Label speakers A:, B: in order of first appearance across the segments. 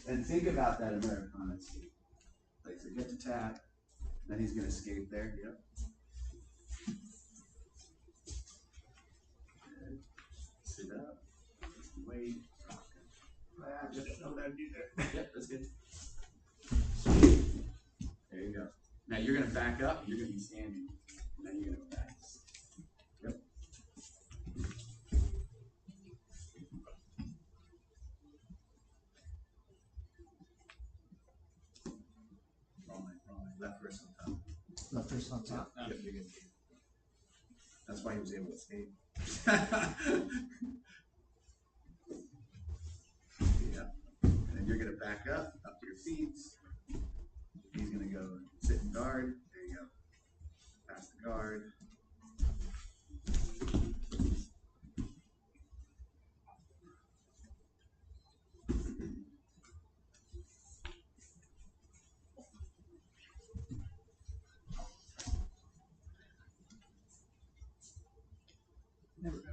A: And think about that Americana escape. Like, so get the tap, then he's gonna escape there. Yep. Good. Sit up. Wait. Just know that do there. Yep, that's good. There you go. Now you're gonna back up. You're gonna be standing. Now you're gonna go back. Yep. Wrong. Left wrist on top.
B: Left wrist on top.
A: Yep, you're good. That's why he was able to escape. Yeah. And then you're gonna back up to your feet. He's gonna go sit and guard. There you go. Pass the guard. There we go.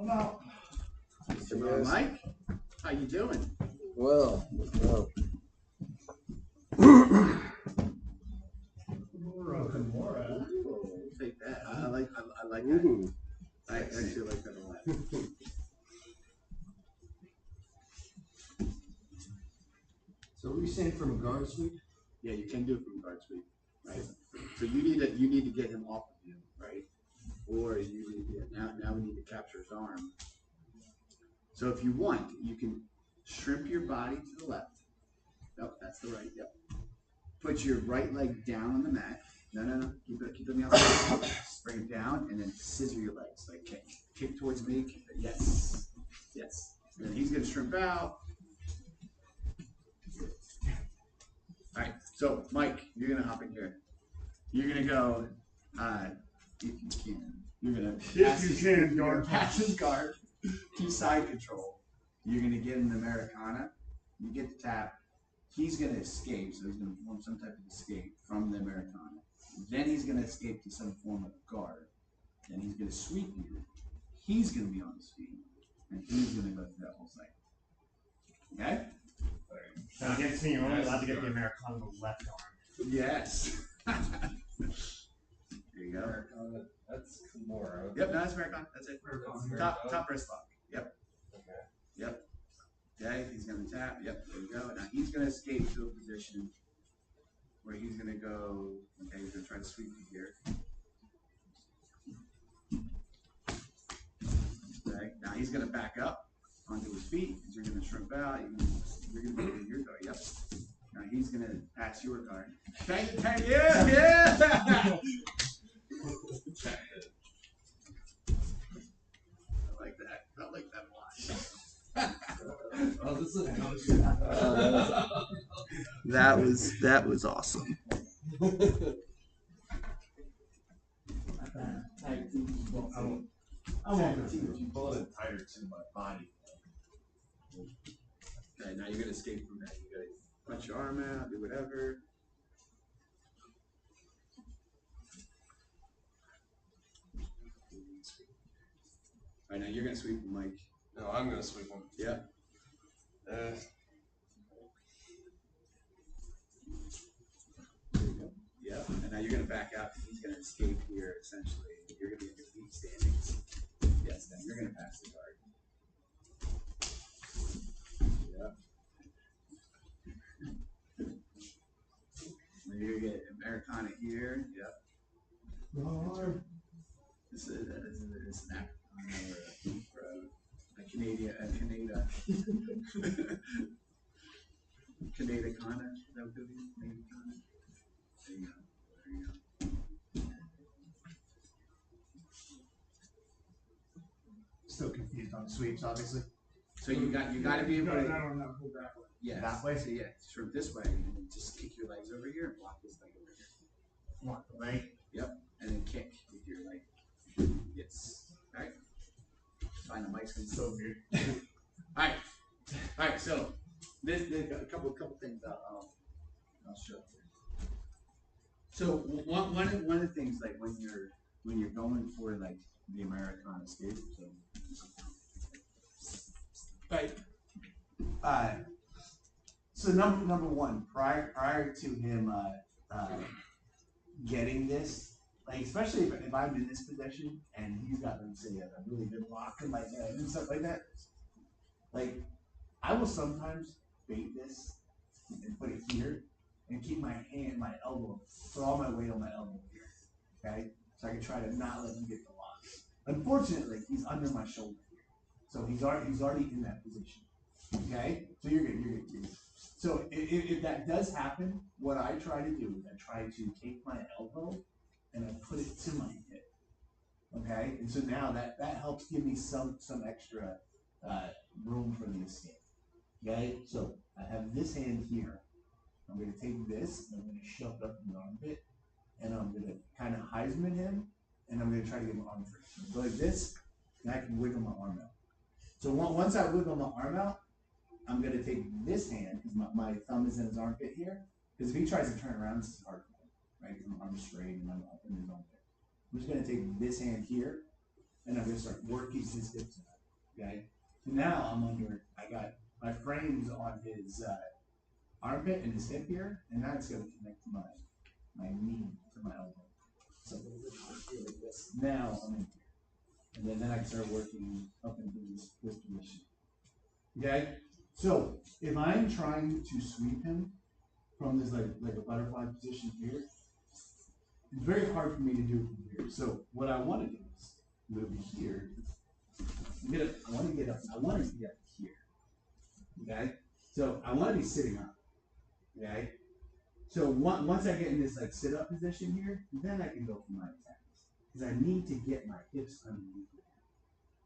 B: I'm out.
A: Mr. Mike, how you doing?
C: Well.
A: Take that. I like that. I actually like that a lot.
B: So what are you saying from guard sweep?
A: Yeah, you can do it from guard sweep, right? So you need to get him off of you, right? Or you need now we need to capture his arm. So if you want, you can shrimp your body to the left. Nope, that's the right. Yep. Put your right leg down on the mat. No. Keep it on the outside. Bring it down and then scissor your legs. Like kick towards me. Yes. And then he's gonna shrimp out. All right. So Mike, you're gonna hop in here. You're gonna go. If you can. You're gonna pass his guard. To side control. You're gonna get an Americana. You get the tap. He's gonna escape, so he's gonna form some type of escape from the Americana. Then he's gonna escape to some form of guard. Then he's gonna sweep you. He's gonna be on his feet, and he's gonna go through that whole cycle. Okay?
D: Now against me, you're only allowed to get the Americana with the left arm.
A: Yes. There you go.
C: Americana, that's Kimura.
A: Yep, no, that's Americana. That's it. Top wrist lock. Yep.
C: Okay.
A: Yep. Okay, he's gonna tap. Yep, there you go. Now he's gonna escape to a position where he's gonna go. Okay, he's gonna try to sweep you here. Okay, now he's gonna back up onto his feet because you're gonna shrimp out. You're gonna be in your guard. Yep. Now he's gonna pass your guard. Okay, yeah. I like that a lot. That was awesome.
D: I won't pull it tighter to my body.
A: Okay, now you're gonna escape from that. You gotta punch your arm out, do whatever. All right, now you're gonna sweep him, Mike.
C: No, I'm gonna sweep him.
A: Yeah. Yeah, and now you're gonna back out. He's gonna escape here. Essentially, you're gonna be on your feet standing. Yes, then you're gonna pass the guard. Yeah. Then you're gonna get Americana here. Yep. This is an act or a Canadian, Canada Kana. Is that what it is? Canada Kana. There you go.
B: Still confused on the sweeps, obviously.
A: So you got to be able to.
B: No, pull back.
A: Yeah.
B: That way?
A: So yeah, sort of this way, and then just kick your legs elbows over here and block his leg over here.
D: What, the leg?
A: Yep. And then kick with your leg. Yes. Alright. Find the mic's gonna
D: So weird.
A: Alright, so this a couple things I'll show you. So one of the things, like when you're going for like the Americana escape, so number one, prior to him getting this, like especially if I'm in this position and he's got, let's say, a really good lock in my head and stuff like that, like I will sometimes bait this and put it here and keep my elbow, throw all my weight on my elbow here, okay? So I can try to not let him get the lock. Unfortunately, he's under my shoulder here, so he's already in that position, okay? So you're good. So if that does happen, what I try to do is I try to take my elbow and I put it to my hip, okay? And so now that helps give me some extra room for the escape, okay? So I have this hand here. I'm going to take this and I'm going to shove it up in the armpit and I'm going to kind of Heisman him and I'm going to try to get my arm free. So like this, and I can wiggle my arm out. So once I wiggle my arm out, I'm going to take this hand, because my thumb is in his armpit here, because if he tries to turn around, this is hard for him, right? Because my arm's straight and I'm up in his armpit. I'm just going to take this hand here and I'm going to start working his hips out, okay? So now I got my frames on his armpit and his hip here, and now it's going to connect to my knee to my elbow. So a little bit here like this. Now I'm in here, and then I can start working up into this position. Okay, so if I'm trying to sweep him from this like a butterfly position here, it's very hard for me to do from here. So what I want to do is move here. I want to get up here. Okay, so I want to be sitting up. Okay, so once I get in this like sit up position here, then I can go for my attacks, because I need to get my hips underneath me.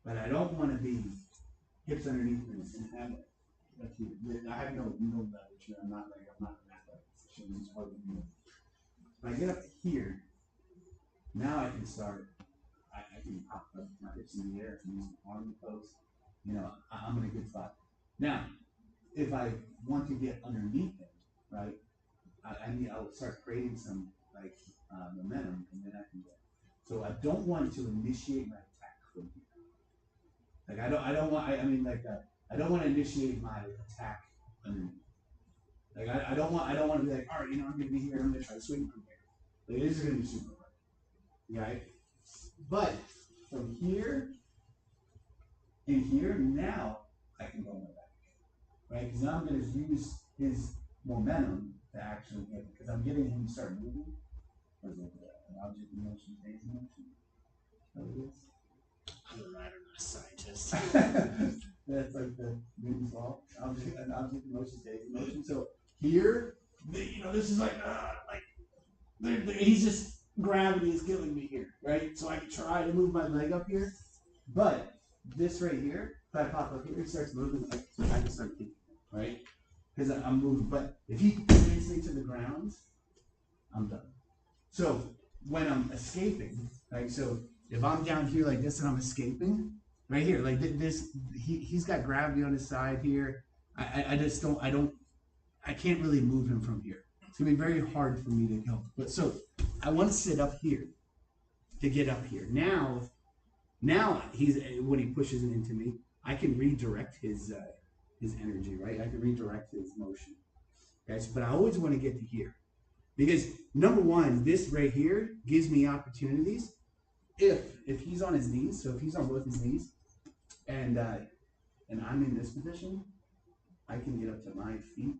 A: But I don't want to be hips underneath me and have it. I have no leverage here. I'm not in that position. It's hard to do. If I get up here, now I can start. I can pop up my hips in the air and use my arm post. You know, I'm in a good spot. Now, if I want to get underneath him, right? I will start creating some like momentum, and then I can get. So I don't want to initiate my attack from here. Like I don't want to initiate my attack underneath. Like I don't want to be like, all right, I'm gonna be here. I'm gonna try to swing from here. Like this is gonna be super hard, right? But from here and here, now I can go on my back, right? Because now I'm gonna use his momentum to actually get, because I'm getting him to start moving. What is it? An object in motion, phase in motion. What it is?
D: I'm not a scientist.
A: That's like the Newton's law. An object in motion, phase in motion. So here, this is he's just, gravity is killing me here, right? So I can try to move my leg up here, but this right here, if I pop up here, it starts moving. I can start kicking, right? Because I'm moving. But if he pins me to the ground, I'm done. So when I'm escaping, right? So if I'm down here like this and I'm escaping, right here, like this, he's got gravity on his side here. I can't really move him from here. It's gonna be very hard for me to go. But so I want to sit up here to get up here. Now when he pushes it into me, I can redirect his energy, right? I can redirect his motion. Okay, so, but I always want to get to here, because number one, this right here gives me opportunities if he's on his knees. So if he's on both his knees, and I'm in this position, I can get up to my feet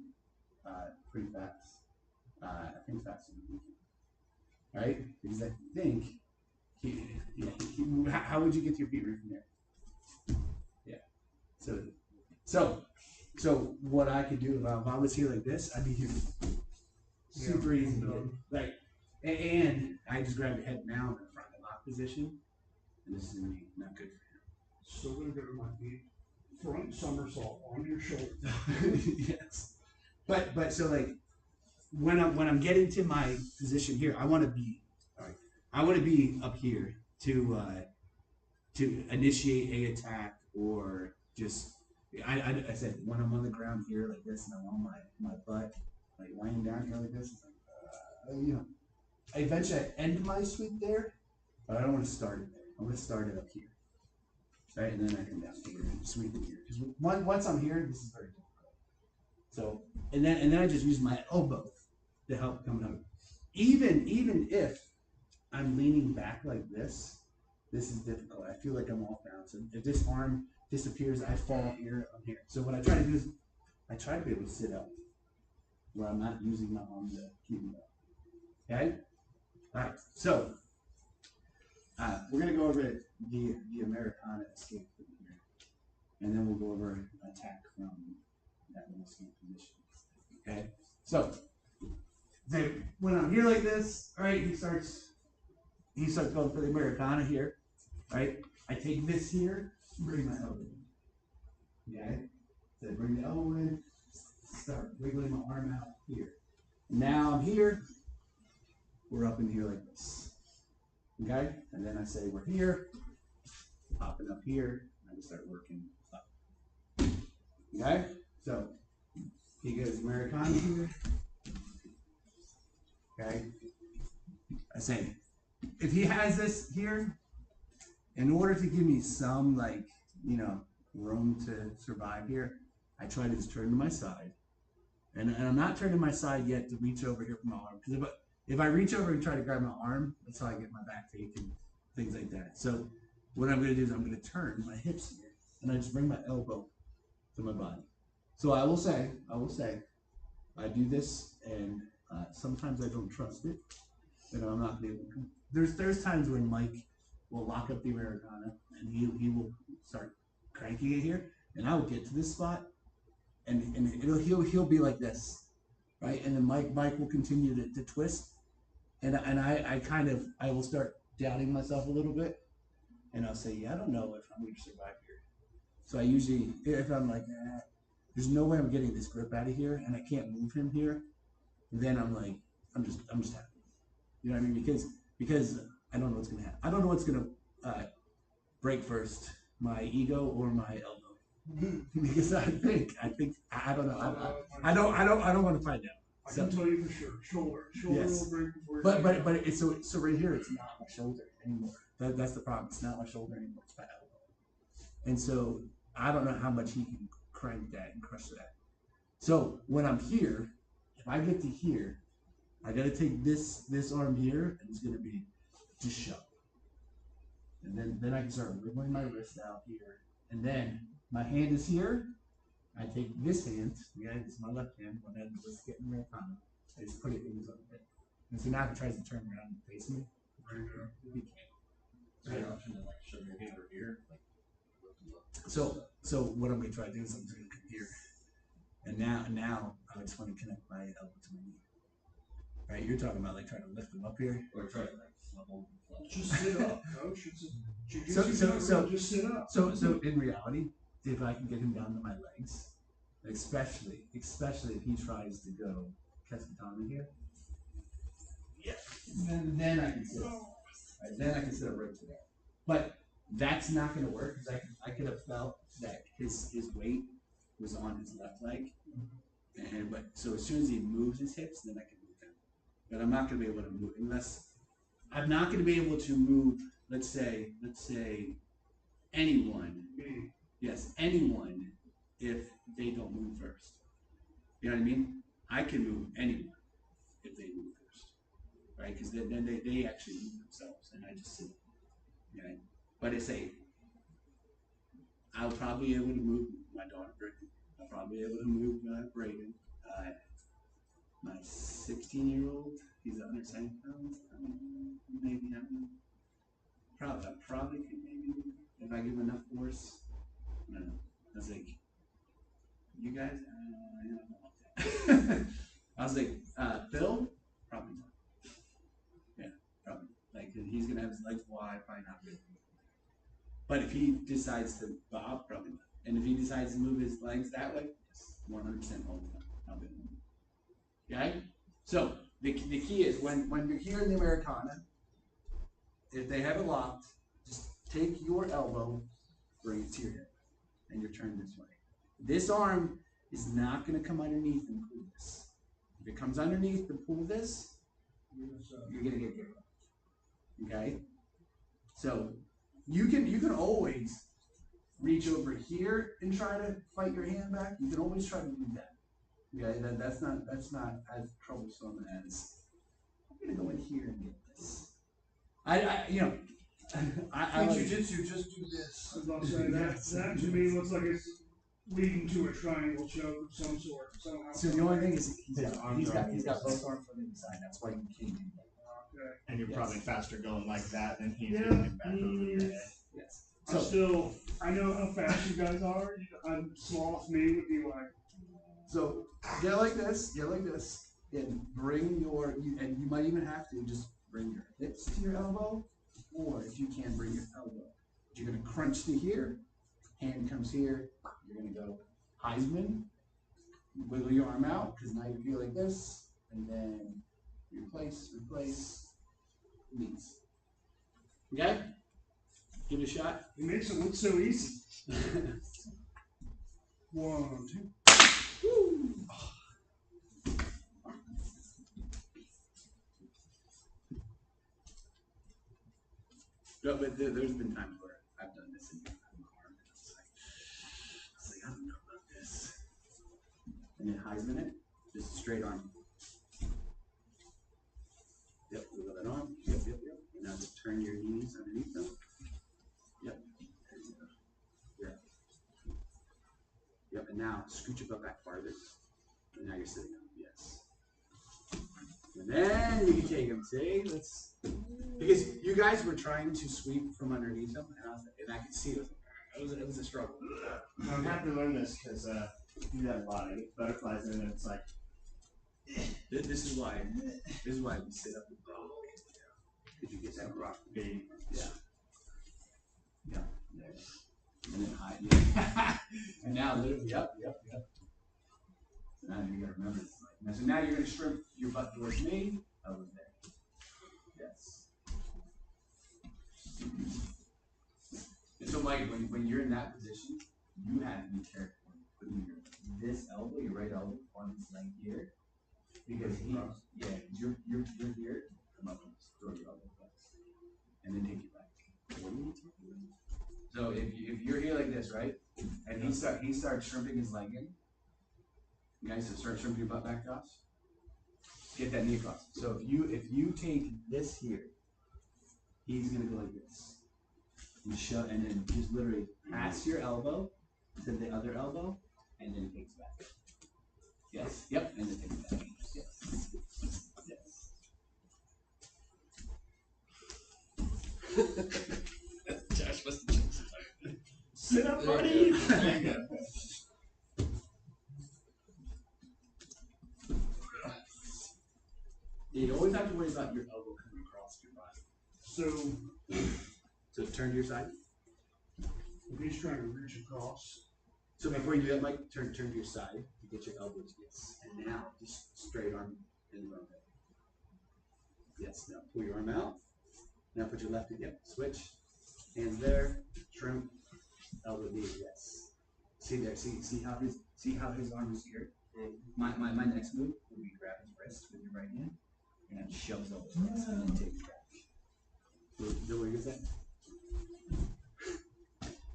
A: pretty fast. I think faster than he can, right? Because I think how would you get to your feet right from there? Yeah. So what I could do if I was here like this, I'd be here super easy to get. Like, and I just grab the head now in the front lock position, and this is gonna be not good for him.
B: Still gonna go to my feet. Front somersault on your shoulder.
A: Yes. But so like when I'm getting to my position here, I want to be up here to initiate a attack or just I said when I'm on the ground here like this and I'm on my butt like laying down here like this, it's like eventually I end my sweep there, but I don't want to start it there. I want to start it up here, right, and then I come down here and sweep it here. Because once I'm here, this is very difficult. So and then I just use my elbow to help come up. Even if I'm leaning back like this is difficult. I feel like I'm off balance. And if this arm disappears, I fall here, I'm here. So what I try to do is I try to be able to sit up where I'm not using my arm to keep me up. Okay? All right. So we're going to go over the Americana escape from here. And then we'll go over attack from that little escape position. Okay? So when I'm here like this, all right, he starts going for the Americana here, right? I take this here, bring my elbow in. Okay? So bring the elbow in, start wiggling my arm out here. Now I'm here, we're up in here like this. Okay? And then I say we're here, popping up here, and I just start working up. Okay? So he goes Americana here. Okay? I say, if he has this here, in order to give me some room to survive here, I try to just turn to my side, and I'm not turning my side yet to reach over here for my arm, because if I reach over and try to grab my arm, that's how I get my back fake and things like that. So what I'm going to do is I'm going to turn my hips here, and I just bring my elbow to my body. So I will say, I do this, and sometimes I don't trust it. I'm not going to be able to. There's times when Mike will lock up the Americana and he will start cranking it here, and I will get to this spot, and he'll be like this, right? And then Mike will continue to twist, and I will start doubting myself a little bit, and I'll say, yeah, I don't know if I'm going to survive here. So I usually, if I'm like, there's no way I'm getting this grip out of here, and I can't move him here, then I'm like, I'm just happy. You know what I mean? Because I don't know what's gonna happen. I don't know what's gonna break first, my ego or my elbow. Because I think I don't know. I don't want to find out.
B: I can tell you for sure. Shoulder
A: Yes.
B: will break before.
A: But it's so right here. It's not my shoulder anymore. That's the problem. It's not my shoulder anymore. It's my elbow. And so I don't know how much he can crank that and crush that. So when I'm here, if I get to here, I gotta take this arm here, and it's gonna be just shove. And then I can start wiggling my wrist out here. And then my hand is here. I take this hand, this is my left hand, when I was getting Americana. I just put it in his other hand. And so now if he tries to turn around and face me, he can't.
C: Is there an option to shove your hand over here?
A: So what I'm gonna try to do is I'm just gonna come here. And now I just want to connect my elbow to my knee. Right, you're talking about trying to lift them up here,
C: or try to level.
B: Just sit up, coach.
A: So
B: just sit up.
A: So in reality, if I can get him down to my legs, especially if he tries to go Keskatana here, yeah, then I can sit. Right, then I can sit up right to that. But that's not going to work because I could have felt that his weight was on his left leg, but so as soon as he moves his hips, then I can move him. But I'm not going to be able to move unless I'm not going to be able to move. Let's say anyone. Yes, anyone if they don't move first. You know what I mean? I can move anyone if they move first, right? Because then they actually move themselves, and I just sit. Okay? But I say I'll probably be able to move my daughter Brittany. I'll probably be able to move Braden. My 16-year-old, he's 170 pounds. Maybe I don't know. I probably could maybe if I give enough force. I don't know. I was like, you guys, I don't know about that. I was like, Phil, probably not. Yeah, probably. He's gonna have his legs wide, probably not really. But if he decides to bob, probably not. And if he decides to move his legs that way, yes, 100% all the time. I'll be able to. Okay? So the key is when you're here in the Americana, if they have it locked, just take your elbow, bring it to your hip, and you're turned this way. This arm is not going to come underneath and pull this. If it comes underneath and pull this, you're going to get kicked off. Okay? So you can always reach over here and try to fight your hand back. You can always try to do that. Okay, that's not as troublesome as I'm gonna go in here and get this. I
B: In jiu-jitsu, just do this. I was about to say that to me looks like it's leading to a triangle choke of some sort. Somehow.
A: So the only thing is he's got both arms on the inside. That's why you can't do that.
B: Okay.
D: And you're probably faster going like that than he's
B: Yeah.
D: going back over your head.
A: Yes.
B: I know how fast you guys are. Sloth me would be like.
A: So get like this, and bring and you might even have to just bring your hips to your elbow, or if you can, bring your elbow. You're gonna crunch to here, hand comes here, you're gonna go Heisman, wiggle your arm out, because now you feel like this, and then replace, release. Okay? Give it a shot.
B: It makes it look so easy. 1, 2.
A: No, but there's been times where I've done this in my arm, and it's like, I don't know about this. And then Heisman it, just a straight arm. Yep, wiggle that arm. Yep. And now just turn your knees underneath them. Yep. There you go. Yep, and now scoot your butt back farther. And now you're sitting up. Yes. And then you can take them. See? Because you guys were trying to sweep from underneath them, and I could see it. It was a struggle.
D: I'm happy to learn this because I do that a lot. I get butterflies in and it's like.
A: This is why we sit up and down. Because you get that rock baby. Yeah. And then hide. Yeah. And now literally, yep. So now you gotta remember this. So now you're gonna shrimp your butt towards me. Over there. Yes. And so Mike, when you're in that position, you have to be careful putting this elbow, your right elbow, on this leg here. Because you're here, come up and throw your elbow back. And then take it back. What are you talking about? So if you're here like this, right? And he starts shrimping his leg in. Okay, so start shrimping your butt back across. Get that knee across. So if you take this here, he's gonna go like this. And then just literally pass your elbow to the other elbow and then takes back. Yes. Yep. And then takes back. Yes. Josh must have sit up, buddy. You always have to worry about your elbow coming across your body. So turn to your side.
B: If he's trying to reach across.
A: So before you do that, Mike, turn to your side to get your elbows. Yes. And now just straight arm in front of it. Yes. Now pull your arm out. Now put your left hand. Yep. Switch. Hands there. Shrimp. Elbow knee. Yes. See there. See how his arm is here. My next move would be grab his wrist with your right hand and then shoves over his wrist and then take it back. So what you gonna say?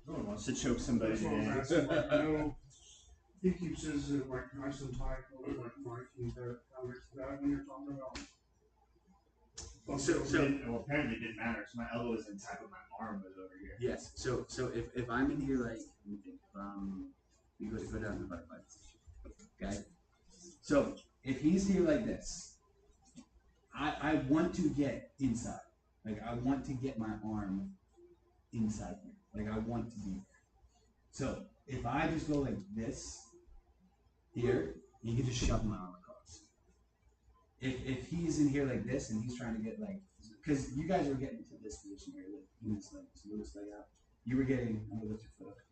D: No one wants to choke somebody
B: That's what I'm
D: today.
B: asking. Like, I know he keeps his like nice and tight, like Mike, and that when you're talking about.
D: Well, apparently it didn't matter because my elbow was in tight, but my arm was over here.
A: Yes. So if I'm in here, like, let me think, you go down to the butterfly position. Okay. So if he's here like this, I want to get inside. Like I want to get my arm inside here. Like I want to be there. So if I just go like this here, you can just shove my arm across. If he's in here like this and he's trying to get like, because you guys were getting to this position here, move this leg out. You were getting, I'm gonna lift your foot up.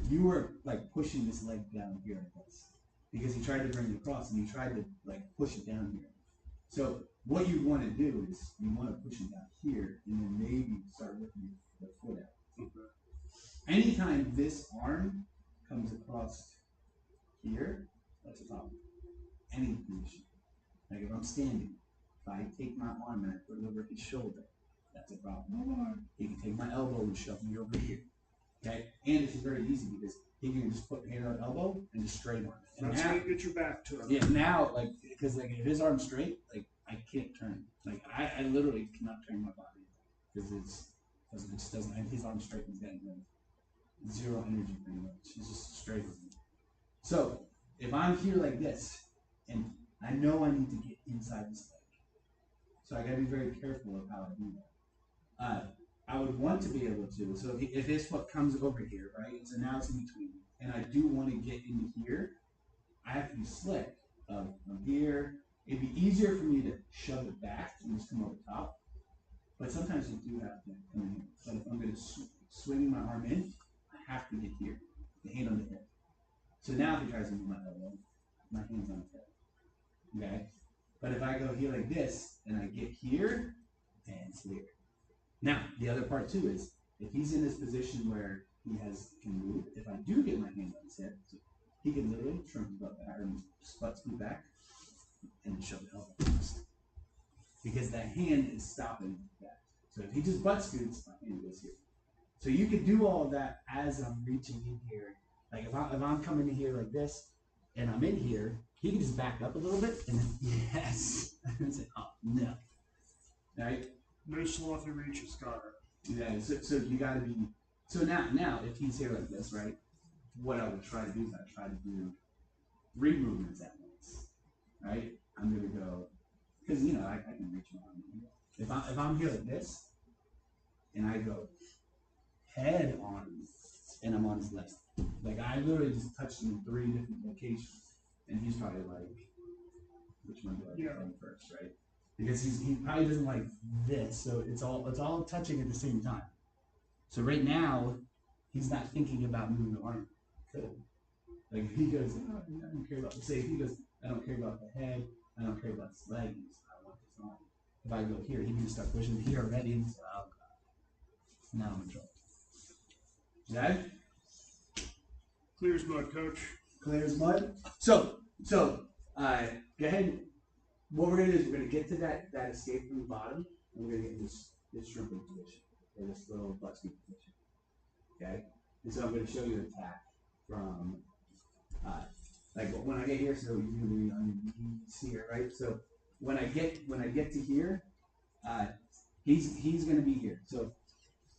A: You were like pushing this leg down here like this because he tried to bring it across and you tried to like push it down here. So what you want to do is you want to push him down here and then maybe start lifting the foot out.
B: Okay.
A: Anytime this arm comes across here, that's a problem. Any position. Like if I'm standing, if I take my arm and I put it over his shoulder, that's a problem. He can take my elbow and shove me over here. Okay? And it's very easy because he can just put hand on elbow and just straight arm. And
B: That's
A: now,
B: how you get your back to it.
A: yeah, now, like, because like if his arm's straight, like I can't turn. Like I literally cannot turn my body because it just doesn't. And his arm's straight and he's got like zero energy pretty much. He's just straight with me. So if I'm here like this, and I know I need to get inside this leg, so I got to be very careful of how I do that. I would want to be able to. So if his foot comes over here, right? So now it's in between, and I do want to get into here. I have to be slick. From here, it'd be easier for me to shove it back and just come over top. But sometimes you do have to come in here. But if I'm going to swing my arm in, I have to get here, the hand on the hip. So now if he tries to move my elbow, my hand's on his head. Okay? But if I go here like this, and I get here, and it's here. Now, the other part too is, if he's in this position where he can move, if I do get my hand on his head, so he can literally shrink his butt back, or his butt scoot back, and shove the elbow first. Because that hand is stopping that. So if he just butt scoots, my hand goes here. So you can do all of that as I'm reaching in here. Like if I'm coming in here like this, and I'm in here, he can just back up a little bit, and then yes, and say, oh no, right?
B: No slothy reaches, got it.
A: Yeah. So you got to be. So now if he's here like this, right? What I would try to do is I try to do 3 movements at once, right? I'm gonna go because I can reach my arm. If I'm here like this, and I go head on, and I'm on his left. Like I literally just touched him in 3 different locations, and he's probably like, which one do I get from first, right? Because he probably doesn't like this, so it's all touching at the same time. So right now, he's not thinking about moving the arm. Like if he goes, oh, I don't care about. Say if he goes, I don't care about the head, I don't care about his legs, I want his arm. If I go here, he can just start pushing here already, and say, oh god, now I'm in trouble. Okay?
B: Clear as mud, coach.
A: Clear as mud. So, go ahead. What we're gonna do is we're gonna get to that escape from the bottom, and we're gonna get this shrimping position, or this little butt scoop position. Okay? And so I'm gonna show you an attack from like when I get here, so you're gonna be on your knees here, right? So when I get to here, he's gonna be here. So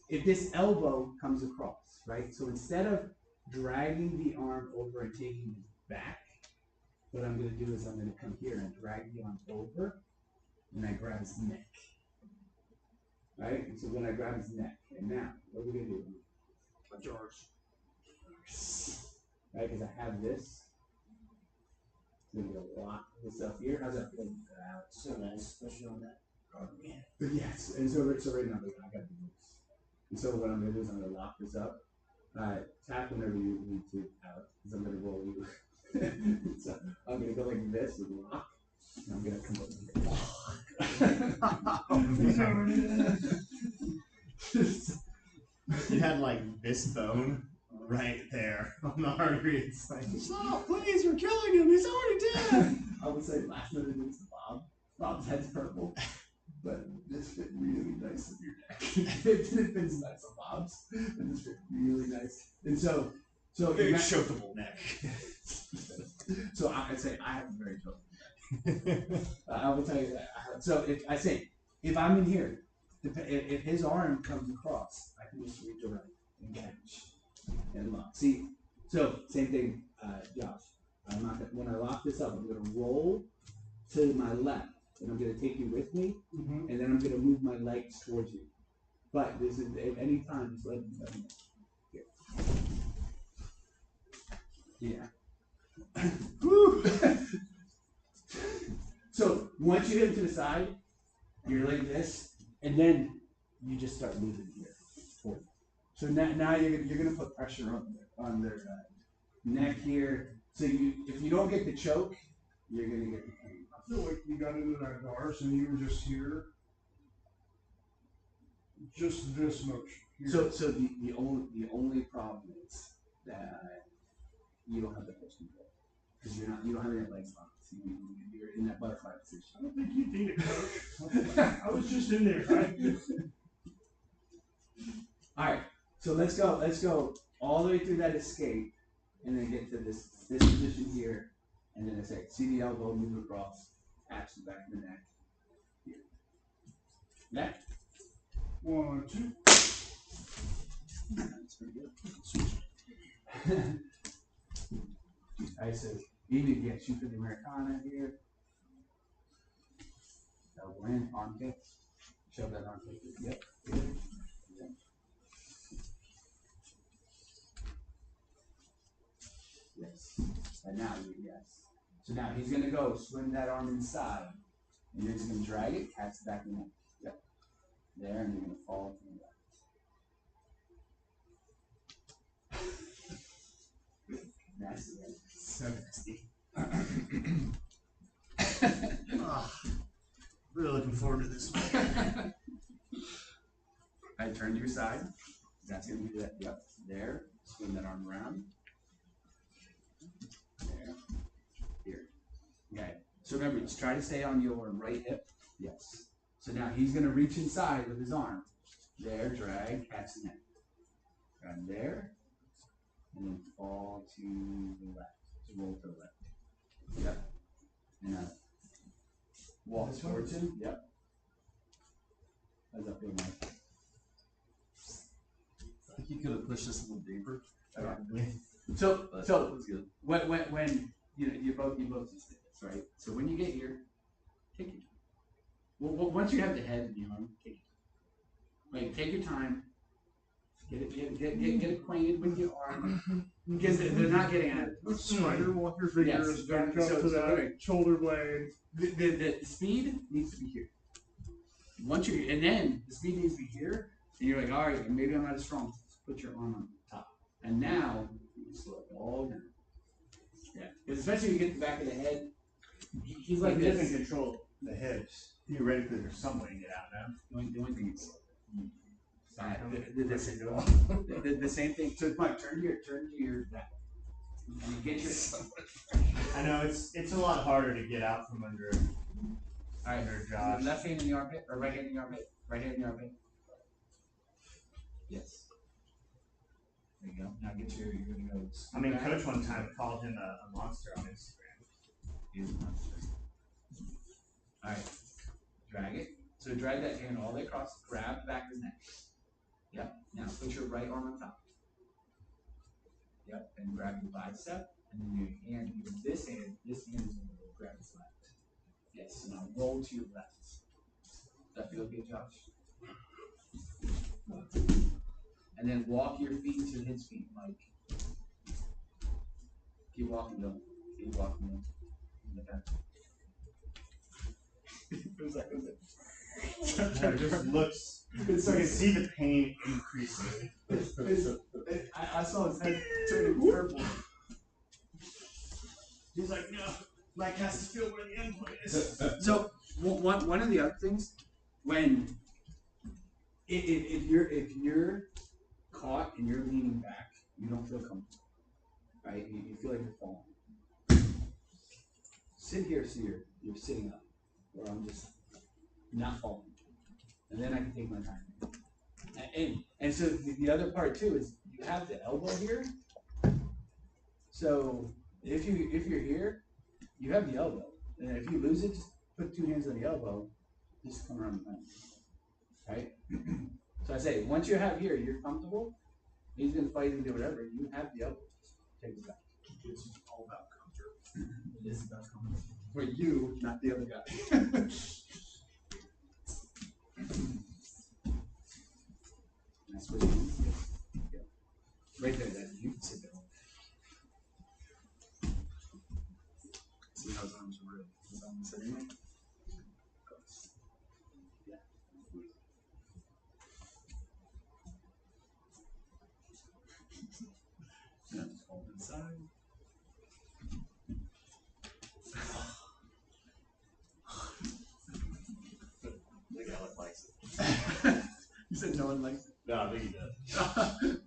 A: if this elbow comes across, right? So instead of dragging the arm over and taking his back, what I'm going to do is I'm going to come here and drag the arm over, and I grab his neck. Right? And so when I grab his neck, and now, what are we going to do?
B: Jars.
A: Right? Because I have this. I'm going to lock this up here. How's that feel?
C: So nice, especially on that arm. Yeah.
A: But yes, and so right now, I got to do this. And so what I'm going to do is I'm going to lock this up. Tap whenever you need to out, because I'm going to roll you. So I'm going to go like this with lock, and I'm going to come up.
D: You had like this bone right there on the artery. It's like,
A: stop, please, you're killing him. He's already dead. I would say last minute it's Bob. Bob's head's purple, but this fit really nice with your neck. It fits nice on Bob's, and this fit really nice. And so
D: big chokeable neck.
A: So I'd say I have a very chokeable neck. I will tell you that. So if I'm in here, if his arm comes across, I can just reach around and catch and lock. See, so same thing, Josh. When I lock this up, I'm going to roll to my left, and I'm going to take you with me, and then I'm going to move my legs towards you. But this is at any time, just let me know. Yeah. So once you hit him to the side, you're like this, and then you just start moving here forward. So now you're gonna put pressure on their neck here. So if you don't get the choke, you're gonna get the pain.
B: feel like you got into that Dars and you were just here. Just this motion. Here.
A: So the only problem is that you don't have the push control because you don't have any legs locked. So you're in that butterfly position.
B: I don't think you need it, coach. I was just in there.
A: All right. So let's go all the way through that escape, and then get to this position here, and then it's like see the elbow move across, catch the back of the neck. Here. Neck.
B: 1, 2.
A: That's pretty good. Alright, so even shoot for the Americana here. Elbow in, arm kick. Shove that arm kick. Yep. Good. Yep. Yes. And now, yes. So now he's gonna go swing that arm inside, and you're just gonna drag it, catch the back of the neck. Yep. There, and you're gonna fall to the left. Nasty, right?
D: So nasty.
C: Really looking forward to this one.
A: I turn to your side. That's gonna be that. Yep. There. Swing that arm around. There. Here. Okay. So remember, just try to stay on your right hip. Yes. So now he's gonna reach inside with his arm. There. Drag. Catch the neck. And there. And then fall to the left. Just roll to the left. Yep. And walk towards him. Yep. How's that feel, Mike?
E: I think you could have pushed this a little deeper.
A: So
E: That
A: so
E: was good.
A: when you both just did this, right? So when you get here, take your time. Well, once you have the head and the arm, take your time. Like take your time. Get acquainted with your arm because they're not getting at it.
B: Spider walker vigorous.
A: Yes,
B: Don't
A: so-
B: come to
A: so,
B: that
A: okay.
B: shoulder blade.
A: The speed needs to be here. Once you and then the speed needs to be here, and you're like, all right, maybe I'm not as strong. Put your arm on top, and now you slow it all down. Yeah, because especially when you get the back of the head, he's like
D: He
A: this.
D: doesn't control the hips. Theoretically, there's some way to get out now.
A: The only thing is the same thing. So Mike, turn to your back, and you get your.
D: I know it's a lot harder to get out from under.
A: All right,
D: Under Josh.
A: left hand in the armpit or right hand in the armpit? Right hand in the armpit. Yes. There you go. Now you're gonna go.
D: I mean,
A: back.
D: Coach one time called him a monster on Instagram.
A: He's a monster. All right, drag it. So drag that hand all the way across. Grab the back of his neck. Yep. Now put your right arm on top. Yep. And grab your bicep, and then your hand. This hand is going to grab his left. Yes. So now roll to your left. Does that feel good, Josh? And then walk your feet to his feet, Mike. Keep walking, though. Keep walking, though. Okay.
D: It just looks. You can see the pain increasing.
A: I saw his head turning purple.
D: He's like, no, Mike has to feel where the end point is.
A: So one of the other things, when if you're caught and you're leaning back, you don't feel comfortable, right? You feel like you're falling. Sit here, so you're sitting up, where I'm just not falling, and then I can take my time. And so the other part too is you have the elbow here. So if you're here, you have the elbow, and if you lose it, just put two hands on the elbow, just come around behind, right? So I say once you have here, you're comfortable. He's gonna fight and do whatever. You have the elbow. Take it back.
E: It's all about comfort. It is about comfort.
A: For you, not the other guy. That's what you do. Right there, that you can sit down. See how his arms are red. His arms are in. Yeah. Now just hold inside. No one likes
D: No, I think he does.
A: it.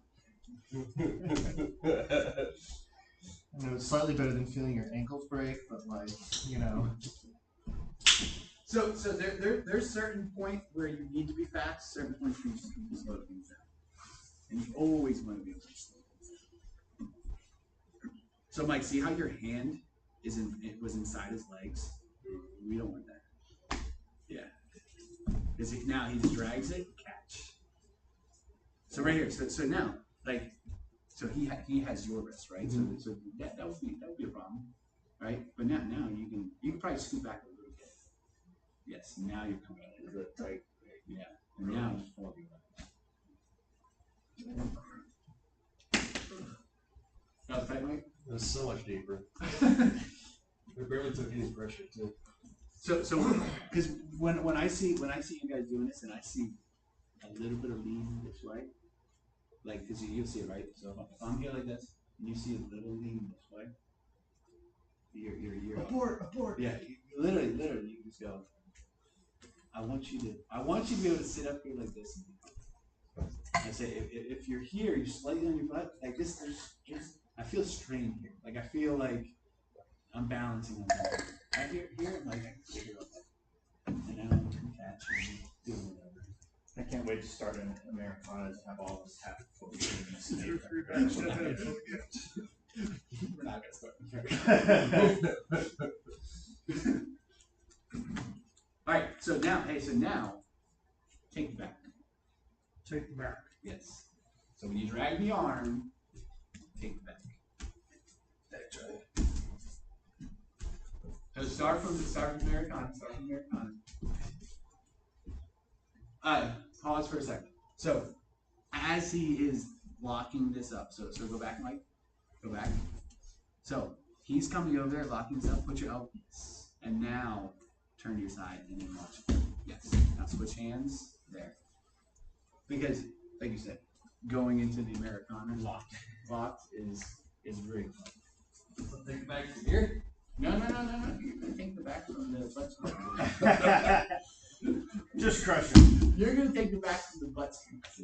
C: I know it's slightly better than feeling your ankles break, but like, you know.
A: So there's certain point where you need to be fast, certain points where you just need to slow things down. And you always want to be able to slow things down. So Mike, see how your hand was inside his legs? We don't want that. Yeah. Because now he just drags it, catch. So right here, so now, like, so he has your wrist, right?
C: Mm-hmm.
A: So that would be a problem, right? But now you can probably scoot back a little bit. Yes, now you're coming up.
D: Is it tight?
A: Yeah, and now just folding that was tight, Mike?
E: It was so much deeper. It barely took any pressure too.
A: So because when I see you guys doing this and I see a little bit of lean this way, like because you'll see it, right? So if I'm here like this and you see a little lean this way, you're
B: Abort.
A: yeah, you literally you just go. I want you to be able to sit up here like this. I say if you're here, you're slightly on your butt like this. There's I feel strain here. Like I feel like I'm balancing on something. Right here, I'm like I can figure it out. And now I'm catching, doing whatever.
D: I can't wait to start an Americana to have all of us have before we get in this
A: We're not gonna start. All right. So now, take the back.
B: Take the back.
A: Yes. So when you drag the arm, take the back. That's right. So start from Americana. Pause for a second. So as he is locking this up, so go back, Mike. Go back. So he's coming over there, locking this up. Put your elbows, and now turn to your side and then launch. Yes. Now switch hands there. Because, like you said, going into the Americana locked is very fun.
E: So take it back from here.
A: No. You're gonna take the back from the butt.
C: Just crush him.
A: You're gonna take the back from the butt.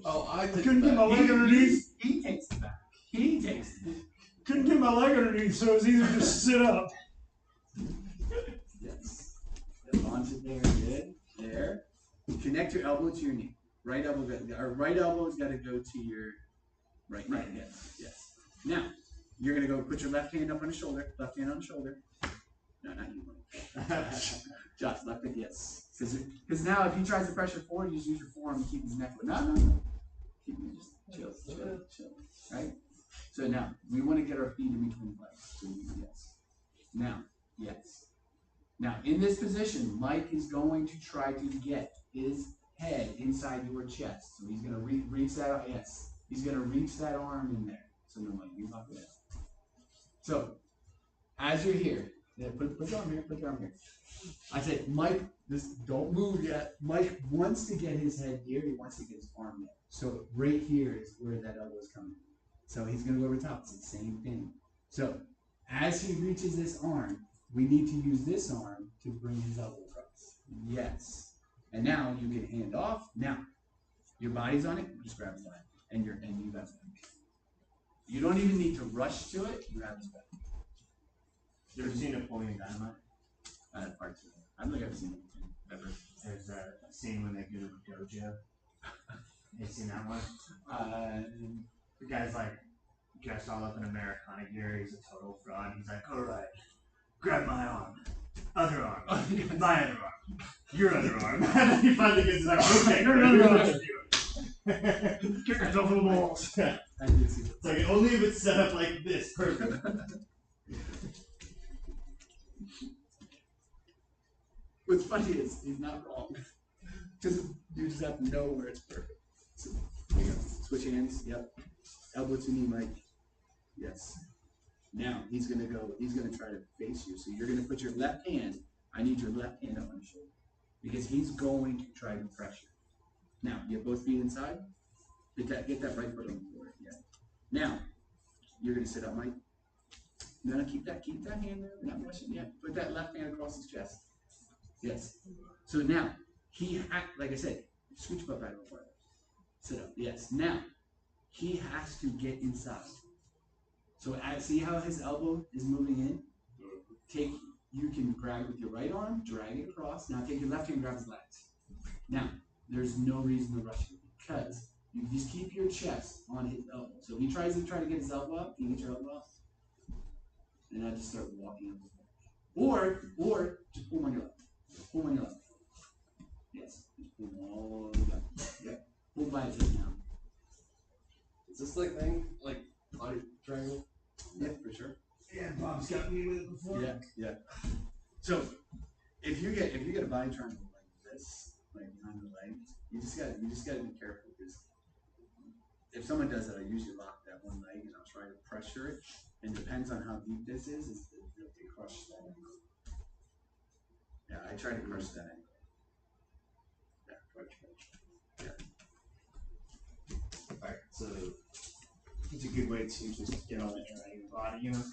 E: Oh, I
B: Couldn't get my leg underneath.
A: He takes the back.
B: Couldn't get my leg underneath, so it's easier to just sit up.
A: Yes. Launch it there. Good. There. Connect your elbow to your knee. Right elbow's got to go to your right knee. Yes. Now you're gonna go put your left hand up on his shoulder. Left hand on the shoulder. No, not you. Josh, left hand. Yes. Because now if he tries to pressure forward, you just use your forearm to keep his neck. No. Keep him just chill. Right. So now we want to get our feet in between legs. So yes. Now, yes. Now in this position, Mike is going to try to get his head inside your chest. So he's going to reach that. Yes. He's going to reach that arm in there. So no, Mike, you lock it in. So as you're here, put your arm here. Put your arm here. I said, Mike, don't move yet. Mike wants to get his head here. He wants to get his arm there. So right here is where that elbow is coming. So he's going to go over the top. It's the same thing. So as he reaches this arm, we need to use this arm to bring his elbow across. Yes. And now you can hand off. Now your body's on it. Just grab his leg, and you got it. You don't even need to rush to it. You grab his leg.
D: You ever seen Napoleon Dynamite?
A: Part two. I don't think I've seen it ever.
D: There's a scene when they go to a dojo. You seen that one? The guy's like dressed all up in Americana gear. He's a total fraud. He's like, all right, grab my arm, other arm, my other arm, your other arm. And then he finally gets like, okay, your other arm.
B: Kick yourself in the balls.
A: I did see
D: It's like only if it's set up like this, perfect.
A: What's funny is he's not wrong. Just you just have to know where it's perfect. So, there you go. Switch hands. Yep. Elbow to knee, Mike. Yes. Now he's gonna try to face you. So you're gonna put your left hand. I need your left hand up on your shoulder because he's going to try to pressure. Now you have both feet inside. Get that right foot on the floor. Yeah. Now you're gonna sit up, Mike. No, keep that hand there. We're not rushing yet. Put that left hand across his chest. Yes. So now like I said, switch butt back over. Sit up. Yes. Now, he has to get inside. So see how his elbow is moving in? You can grab with your right arm, drag it across. Now take your left hand, grab his legs. Now, there's no reason to rush it because you just keep your chest on his elbow. So if he tries to get his elbow up, you get your elbow up. And I just start walking up his back. Or just pull on your left. Pull on your left. Yes. Just pull all the way up. Yeah. Pull by his hip now.
E: Is this like thing like body triangle?
A: Yeah, for sure.
B: Yeah, Bob's got me with it before.
A: Yeah, yeah. So if you get a body triangle like this, like behind the leg, you just gotta be careful because if someone does that, I usually lock that one leg and I'll try to pressure it. And depends on how deep this is they crush that ankle. Yeah, I try to crush that ankle. Yeah, crush. Yeah.
C: Alright, so it's a good way to just get all that air out of your body, you know,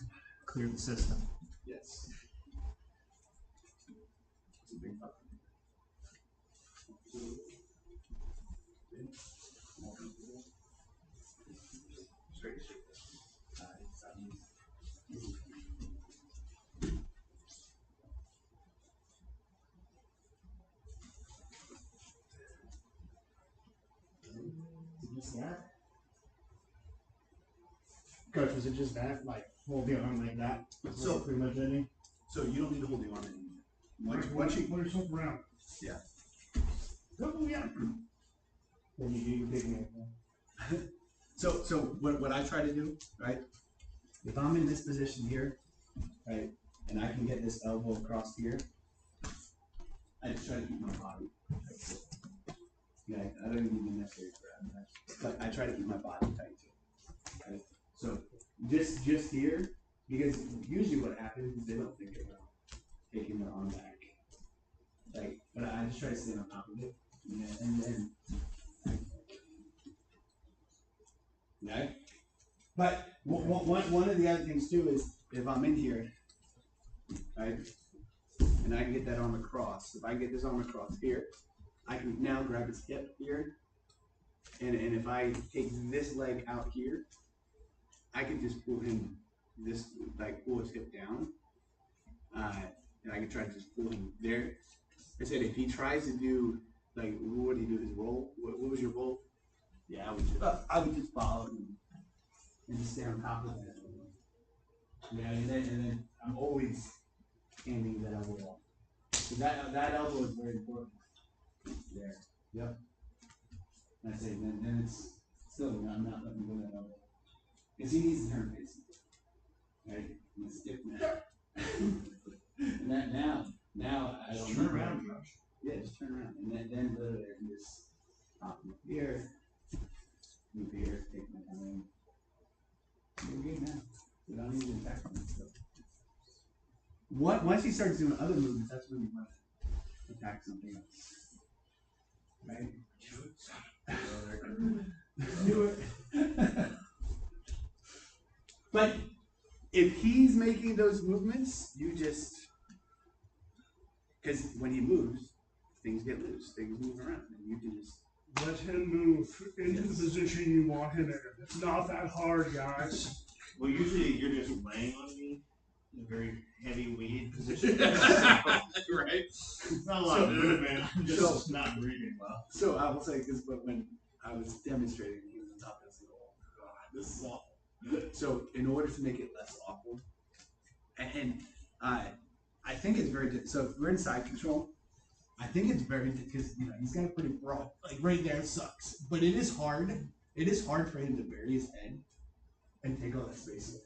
C: clear the system.
A: Yes. It's a big fuck. Straight.
C: Just that? Coach, was it just that? Like, hold the arm like that?
A: So
C: pretty much any?
A: So you don't need to hold the arm anymore.
B: Once you put yourself around.
A: Yeah.
B: Oh, yeah.
C: Then you do your big man.
A: So what I try to do, right? If I'm in this position here, right, and I can get this elbow across here, I just try to keep my body. Yeah, I don't even need necessarily grab that, but I try to keep my body tight too. Right? So just here, because usually what happens is they don't think about taking their arm back. Like, but I just try to stay on top of it, and then. Okay. But one of the other things too is if I'm in here, right, and I can get that arm across. If I get this arm across here, I can now grab his hip here, and if I take this leg out here, I can just pull him pull his hip down, and I can try to just pull him there. I said if he tries to do what do you do? His roll? What was your roll? Yeah, I would just follow and just stay on top of it. Yeah, and then I'm always handing that elbow off. So that elbow is very important. There. Yep. That's it. And then it's still I'm not letting go of that elbow. Because he needs to turn facing. Right? He's stiff now. And that now I don't
C: Turn around, Josh.
A: Yeah, just turn around. And then literally I can just pop him up here. Move here, take my time. You're good now. So don't even attack him. So. Once he starts doing other movements, that's when you want to attack something else. Right? Do it. But if he's making those movements, you just, because when he moves, things get loose, things move around, and you can just.
B: Let him move into the position you want him in. It's not that hard, guys.
D: Well, usually you're just laying on me in a very heavy weighted position.
A: Right?
D: It's not a lot of movement. I'm just not breathing well.
A: So I will say, because when I was demonstrating, he was on top of this, oh God, this is awful. So in order to make it less awful, and I think it's very, so if we're in side control, I think it's very, because he's got a pretty broad, like right there sucks, but it is hard. It is hard for him to bury his head and take all that space away.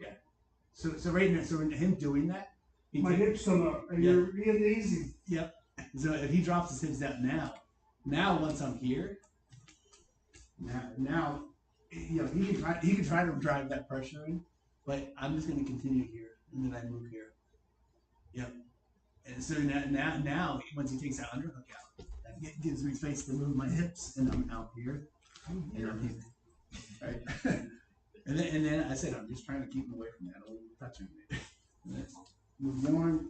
A: Yeah. So right now, so in him doing that,
B: My hips come up, and you're being easy.
A: Yep. So if he drops his hips down now once I'm here, now he can try to drive that pressure in, but I'm just going to continue here, and then I move here. Yep. And so now once he takes that underhook out, that gives me space to move my hips, and I'm out here, and I'm here. Right. and then I said I'm just trying to keep him away from that old touching me. Move on.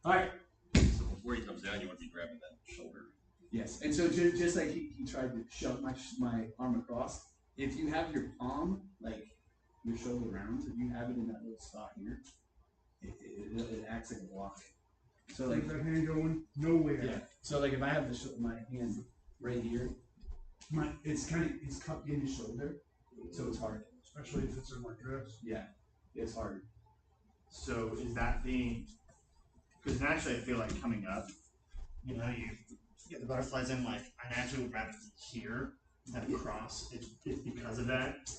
A: All right.
F: So before he comes down, you want to be grabbing that shoulder.
A: Yes, and so just like he tried to shove my arm across. If you have your palm, like your shoulder round, if you have it in that little spot here, it acts like a block. So
B: Like that hand going nowhere.
A: yeah. So like if I have my hand right here, it's cupped in the shoulder, so it's hard.
B: Especially if it's in my dress.
A: Yeah, it's hard.
D: So is that because naturally I feel like coming up, you know, you get the butterflies in, like I naturally would rather be here than across. It's because of that.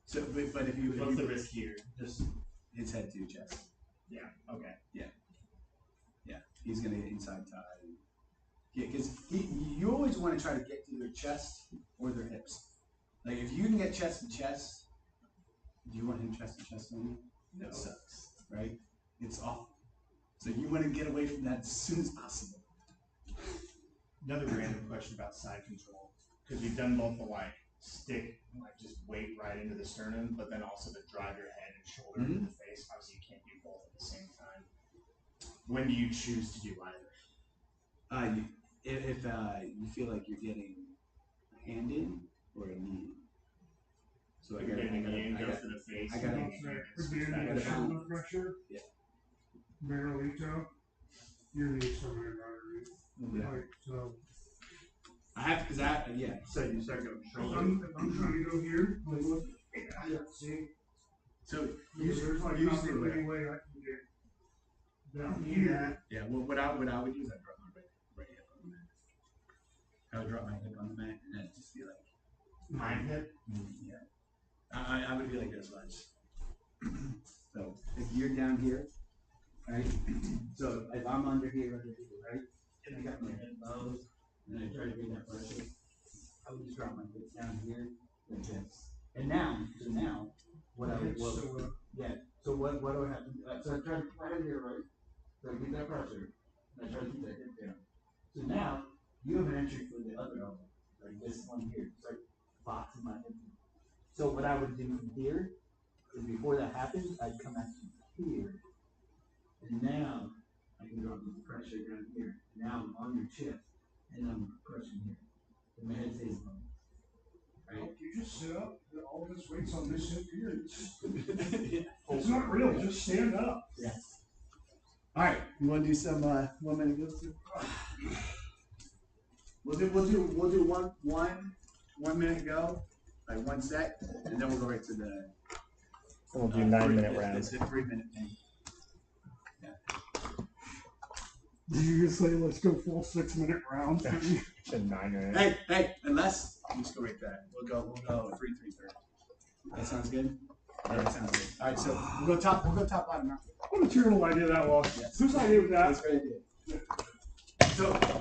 A: So, but if you
D: What's the risk here?
A: Just his head to your chest.
D: Yeah. Okay.
A: Yeah, he's gonna get inside tie. Yeah, because you always want to try to get to their chest or their hips. Like if you can get chest to chest, do you want him chest to chest on you? That sucks, right? It's awful. So you want to get away from that as soon as possible.
D: Another random question about side control, because we've done both the like stick, like just weight right into the sternum, but then also to drive your head and shoulder into the face. Obviously, you can't do both at the same time. When do you choose to do either?
A: If you feel like you're getting a hand in or a knee in. So I got
D: go for the face.
A: I got
B: shoulder pressure.
A: Yeah.
B: Barrelito. You're the exterminator artery.
A: Yeah.
B: Like, so.
A: I have because yeah.
D: So you start going
B: If
D: shoulder.
B: I'm trying to go here, like look. Yeah. See.
A: So
B: There's like not really any way I can get down here.
A: Yeah. Well, what I would do is I'd drop my right hip on the mat. I would drop my hip on the mat and then just be like
D: My hip.
A: Yeah. I would be like this much. So if you're down here, right? So if I'm under here, right? And I got my head low, and I try to bring that pressure, I would just drop my hips down here like this. And now, what I would, so what do I have to do? So I try to right here, right? So I get that pressure, and I try to keep that hip down. So now, you have an entry for the other elbow, like this one here. It's like boxing my hip. So what I would do from here is before that happens, I'd come at here. And now I can drop the pressure down here. And now I'm on your chest and I'm crushing here. And my head stays on. Right?
B: You just sit up, all this weight's on this hip here.
A: Yeah.
B: It's not real, just stand up.
A: Yeah. Alright, you wanna do some 1 minute go through? We'll do 1 minute go. Like 1 set, and then we'll go right to the.
D: We'll do 9-minute rounds.
A: It's a 3-minute thing. Yeah.
B: Did you just say let's go full 6-minute rounds?
D: Said 9 minutes.
A: Hey, unless we'll just go right there. We'll go 3-3-3. That sounds good. Yeah, that sounds good. All right, so we'll go top bottom now.
B: What a terrible idea that was.
A: Yes.
B: Whose idea was that?
A: That's very good.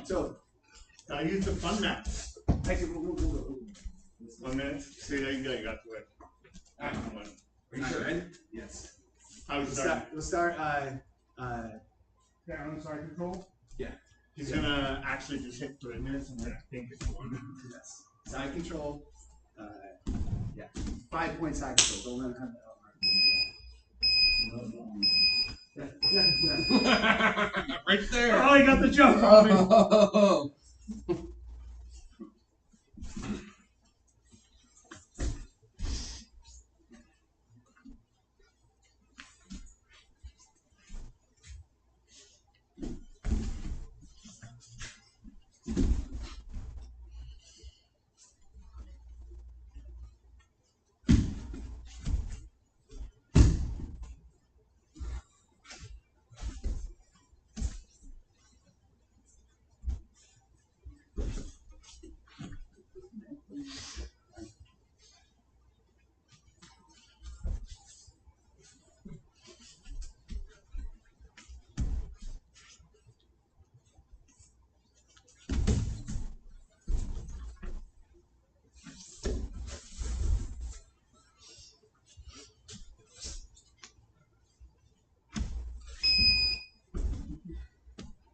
A: So
D: I use the fun map.
A: actually we'll go.
D: 1 minute. See, there you go. You got to it.
A: Are you sure? Ready? Yes.
D: How would you start?
A: We'll start.
B: Down side control.
D: He's gonna actually just hit 3 minutes, and then I think it's 1.
A: Yes. Side control. 5-point side control. Don't let him have that.
D: Right there.
B: Oh, he got the jump on me.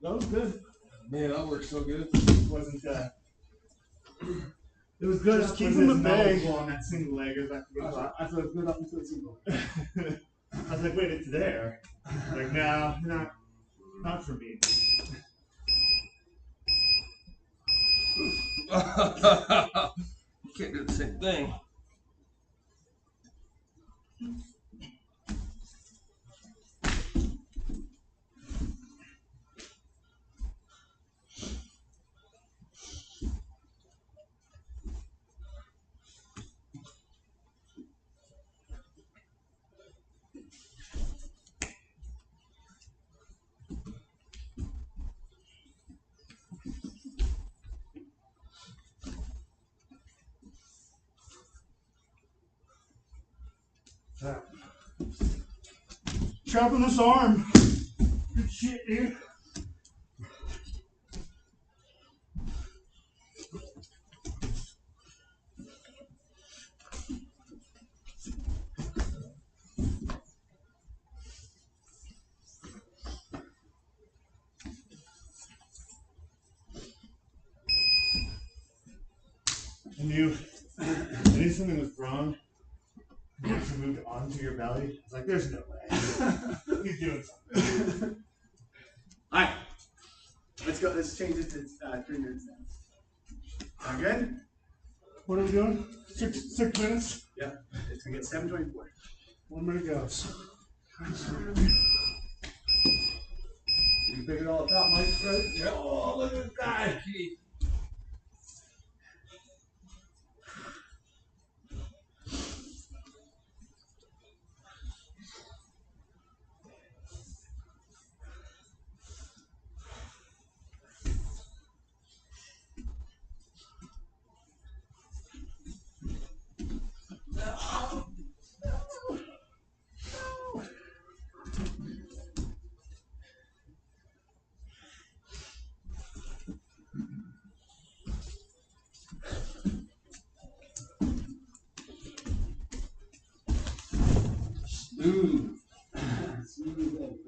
A: That was good.
E: Man, that works so good.
D: Wasn't
A: It was good.
D: just keep him at bay on that single leg.
A: I thought it was good up until the single.
D: I was like, wait, it's there. Like, no, not for me.
E: You can't do the same thing.
B: Chopping this arm. Good shit, dude.
C: I knew something was wrong. Once you moved onto your belly, I was like, there's no way. He's doing something.
A: Alright. Let's go. Let's change it to 3 minutes now. Sound good?
B: What are we doing? 6 minutes?
A: Yeah. It's gonna get 7:24.
B: 1 minute goes.
A: You can pick it all up, Mike, right?
E: Yeah. Oh, look at this guy.
A: Smooth. Smooth.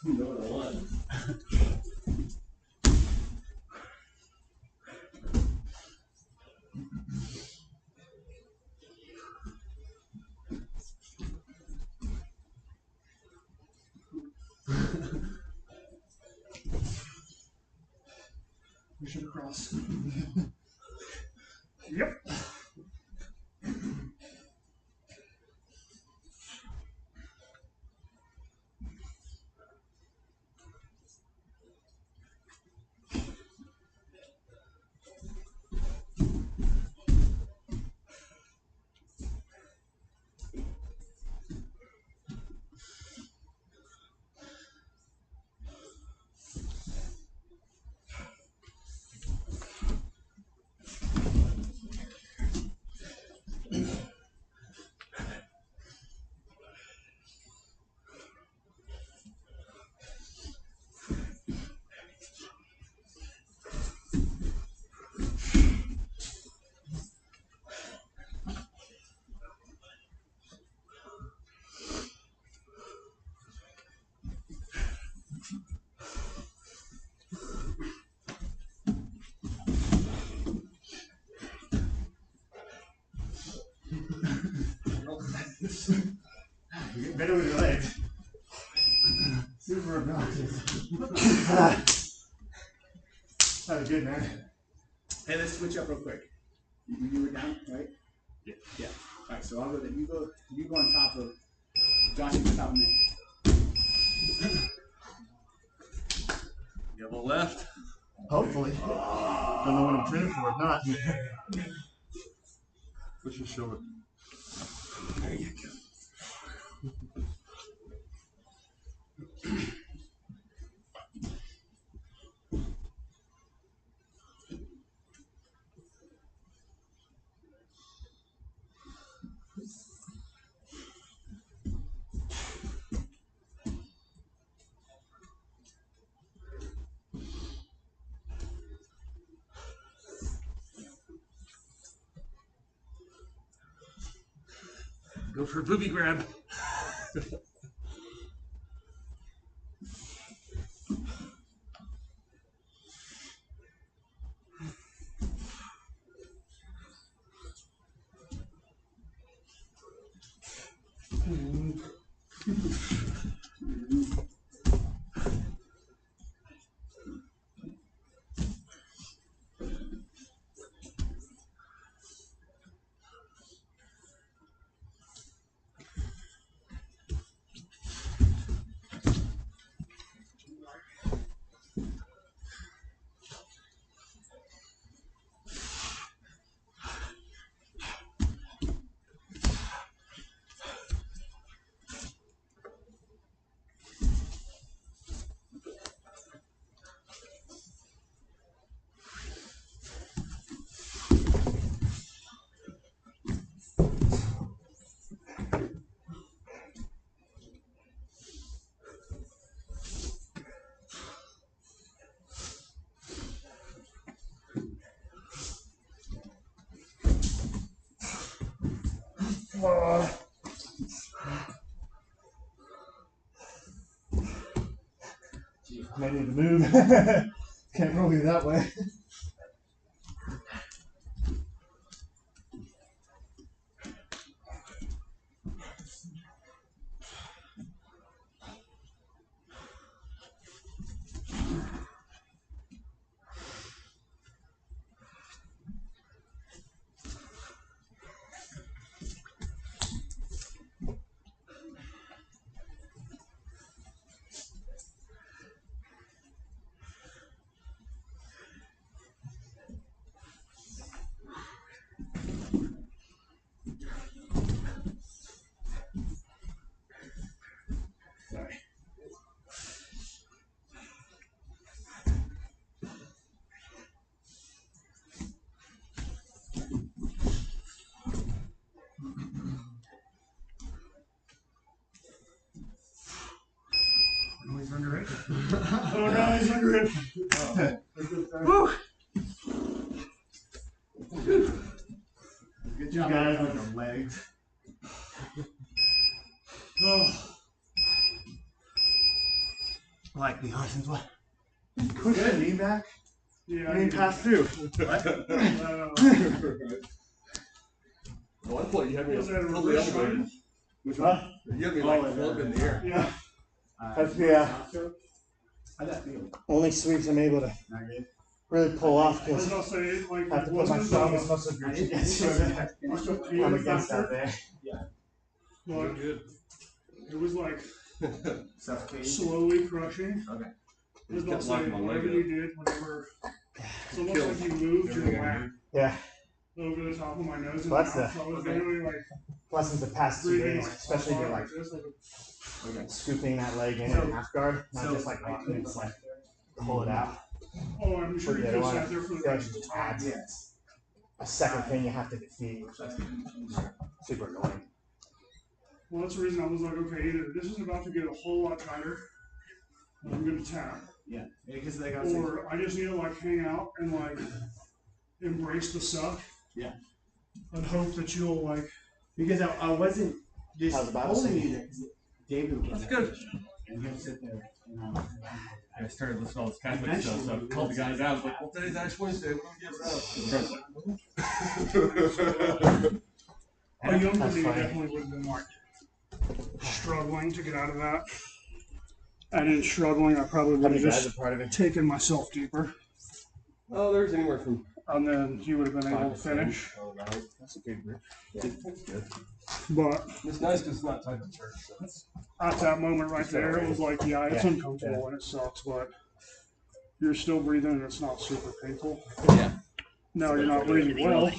E: You know what I want.
B: We should cross. Yep.
C: You get better with your legs. Super obnoxious. That was good, man.
A: Hey, let's switch up real quick. You were down, right?
C: Yeah.
A: Yeah. All right. So I'll go. You go on top of Josh. You go on top of me.
E: You have a left.
C: Hopefully. Don't know what I'm training for, if not.
E: Push your shoulder.
A: There you go.
E: Go for a booby grab.
C: Might need to move. Can't roll you that way.
B: Oh, he's under it. Oh no, he's under it. Woo!
A: Good job, guys, with the legs.
B: Oh,
C: Like the Hudson's what?
A: Push the knee back.
B: yeah.
A: I mean, pass through.
E: At one point, you had me
B: Was that a
E: totally
B: reverse
E: elevated.
B: shot?
A: Which
C: Huh?
E: You had me like
A: Oh,
E: floating in the air.
B: Yeah.
C: That's yeah.
A: How'd that feel?
C: Only sweeps I'm able to
A: Not good.
C: really pull off
B: I was
C: because
B: gonna say, like,
C: I have to put my
B: wasn't
C: strongest muscle group against I'm against that there.
E: You're
B: but
E: good.
B: it was like
A: Suffocating.
B: slowly crushing.
A: Okay.
B: I was
E: Just
B: about
E: kept
B: to say,
E: locking my
B: whatever
E: leg
B: you
E: up.
B: did, whenever, it's almost
E: Killed
B: like you moved your
E: everything I
B: whack
C: Yeah.
B: over the top of my nose and
C: Well, that's
B: mouth.
C: the-
B: So I was
A: okay.
B: literally like
C: Lessons the past 2
B: breathing
C: days,
B: like
C: especially
B: far
C: to like
B: like this. Like,
A: Okay.
C: scooping that leg in
A: So-
C: and half guard, not
A: so-
C: just like locking it, it's like pull it out.
B: oh, I'm sure
C: But
B: you
C: yeah,
B: could
C: I
B: have
C: wanna
B: sat there for the
C: feel like
B: rest
C: it
B: of the
C: just
B: time.
C: adds
A: Yes.
C: a second thing you have to defeat, which is super annoying.
B: Well, that's the reason I was like, okay, either this is about to get a whole lot tighter, and I'm gonna tap,
A: Yeah. Because they got six.
B: or I just need to like hang out and like embrace the suck.
A: Yeah.
B: And hope that you'll like.
A: Because I wasn't just
C: How's the Bible
A: holding
C: study?
A: you there. 'Cause David was
E: That's
A: in
E: good.
A: that position, and he'll sit there.
E: I started listening to all this Catholic stuff, so I called the guys out. I was like, well, today's Ash Wednesday. What do we give out?
B: A younger
C: That's
B: me
C: funny.
B: definitely would have been like struggling to get out of that. And in struggling, I probably would have
C: Guys
B: just
C: are part of it.
B: taken myself deeper,
E: Oh, there's anywhere from
B: and then you would have been able to
E: 5 to 10.
B: finish.
E: Oh, no, that's a good group. Yeah, that's good.
B: But
E: It's nice because it's not time to church, so it's
B: at that moment right there, it was like, yeah, it's
C: Yeah.
B: uncomfortable and it sucks, but you're still breathing and it's not super painful.
E: yeah.
B: No, you're not breathing well.